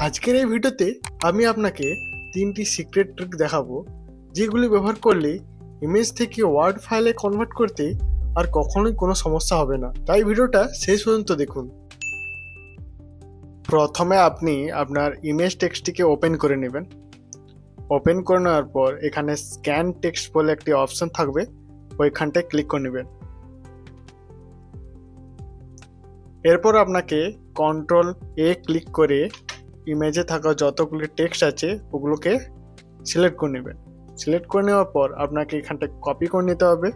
আজকের এই ভিডিওতে আমি আপনাকে 3টি সিক্রেট ট্রিক দেখাবো যেগুলি ব্যবহার করলে ইমেজ থেকে ওয়ার্ড ফাইলে কনভার্ট করতে আর কখনোই কোনো সমস্যা হবে না। তাই ভিডিওটা শেষ পর্যন্ত দেখুন। প্রথমে আপনি আপনার ইমেজ টেক্সটটিকে ওপেন করে নেবেন। ওপেন করে নেওয়ার পর এখানে স্ক্যান টেক্সট বলে একটি অপশন থাকবে, ওইখানটায় ক্লিক করে নেবেন। এরপর আপনাকে Ctrl+A ক্লিক করে ইমেজে থাকা যতগুলি টেক্সট আছে ওগুলোকে সিলেক্ট করে নেবেন। সিলেক্ট করে নেওয়ার পর আপনাকে এখানটা কপি করে নিতে হবে।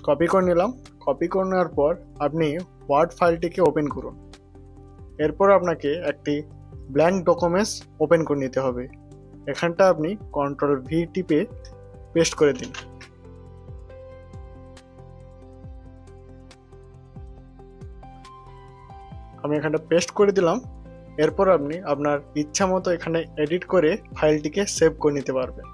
কপি করে নিলাম। কপি করে নেওয়ার পর আপনি ওয়ার্ড ফাইলটিকে ওপেন করুন। এরপর আপনাকে একটি ব্ল্যাঙ্ক ডকুমেন্টস ওপেন করে নিতে হবে। এখানটা আপনি Ctrl+V টিপে পেস্ট করে দিন। আমি এখানটা পেস্ট করে দিলাম। এরপর আপনি আপনার ইচ্ছা মতো এখানে এডিট করে ফাইলটিকে সেভ করে নিতে পারবেন।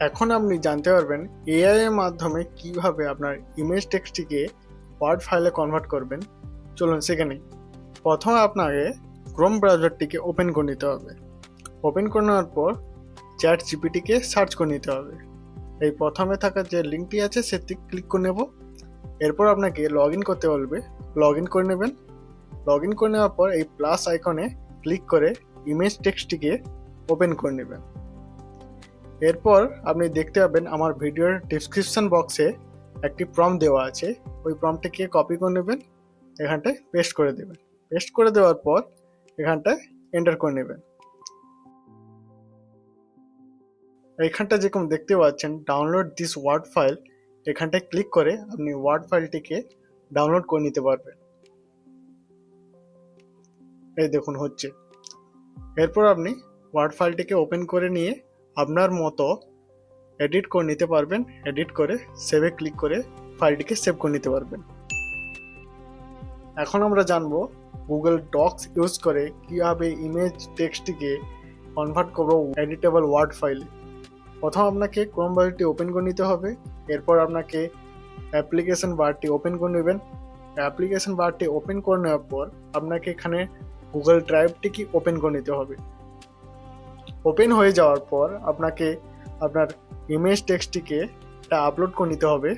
এখন আপনি জানতে পারবেন এআই এর মাধ্যমে কিভাবে আপনার ইমেজ টেক্সটটিকে ওয়ার্ড ফাইলে কনভার্ট করবেন। চলুন সেখানে প্রথমে আপনাকে ক্রোম ব্রাউজারটিকে ওপেন করে নিতে হবে। ওপেন করে নেওয়ার পর ChatGPTকে সার্চ করে নিতে হবে। এই প্রথমে থাকা যে লিঙ্কটি আছে সেটি ক্লিক করে নেব। এরপর আপনাকে লগ ইন করতে বলবে, লগ ইন করে নেবেন। লগ ইন করে নেওয়ার পর এই প্লাস আইকনে ক্লিক করে ইমেজ টেক্সটটিকে ওপেন করে নেবেন। এরপর আপনি দেখতে পাবেন আমার ভিডিওর ডেসক্রিপশন বক্সে একটি প্রম্পট দেওয়া আছে, ওই প্রম্পটটিকে কপি করে নেবেন, এখানটায় পেস্ট করে দেবেন। পেস্ট করে দেওয়ার পর এখানটায় এন্টার করে নেবেন। এইখানটা যেরকম দেখতে পাচ্ছেন ডাউনলোড দিস ওয়ার্ড ফাইল, এখানটায় ক্লিক করে আপনি ওয়ার্ড ফাইলটিকে ডাউনলোড করে নিতে পারবেন। এই দেখুন হচ্ছে। এরপর আপনি ওয়ার্ড ফাইলটিকে ওপেন করে নিয়ে আপনার মতো এডিট করে নিতে পারবেন। এডিট করে সেভে ক্লিক করে ফাইলটিকে সেভ করে নিতে পারবেন। এখন আমরা জানবো গুগল ডক্স ইউজ করে কিভাবে ইমেজ টেক্সটটিকে কনভার্ট করবো এডিটেবল ওয়ার্ড ফাইলে। প্রথম আপনাকে ক্রোম ব্রাউজারটি ওপেন করে নিতে হবে। এরপর আপনাকে অ্যাপ্লিকেশন বারটি ওপেন করে নেবেন। অ্যাপ্লিকেশন বারটি ওপেন করে নেওয়ার পর আপনাকে এখানে গুগল ড্রাইভটিকে ওপেন করে নিতে হবে। ওপেন হয়ে যাওয়ার পর আপনাকে আপনার ইমেজ টেক্সটটিকে আপলোড করে নিতে হবে।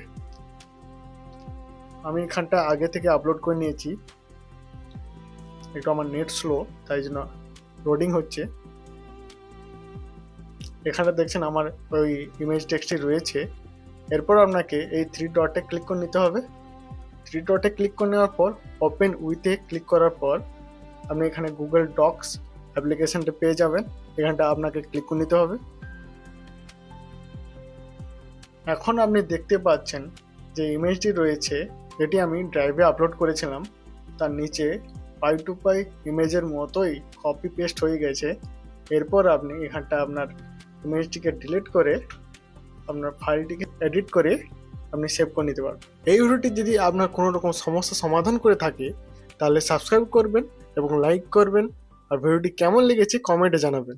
আমি এখানটা আগে থেকে আপলোড করে নিয়েছি। একটু আমার নেট স্লো, তাই জন্য লোডিং হচ্ছে। এখানে দেখছেন আমার ওই ইমেজ টেক্সটটি রয়েছে। এরপর আপনাকে এই 3 ডটে ক্লিক করে নিতে হবে। 3 ডটে ক্লিক করে নেওয়ার পর ওপেন উইথে ক্লিক করার পর আপনি এখানে গুগল ডক্স অ্যাপ্লিকেশনটা পেয়ে যাবেন। এখানটা আপনাকে ক্লিক করে নিতে হবে। এখন আপনি দেখতে পাচ্ছেন যে ইমেজটি রয়েছে যেটি আমি ড্রাইভে আপলোড করেছিলাম, তার নিচে পাই টু পাই ইমেজের মতোই কপি পেস্ট হয়ে গেছে। এরপর আপনি এখানটা আপনার ইমেজটিকে ডিলিট করে আপনার ফাইলটিকে এডিট করে আপনি সেভ করে নিতে পারবেন। এই ভিডিওটি যদি আপনার কোনো রকম সমস্যা সমাধান করে থাকে তাহলে সাবস্ক্রাইব করবেন এবং লাইক করবেন, আর ভিডিওটি কেমন লেগেছে কমেন্টে জানাবেন।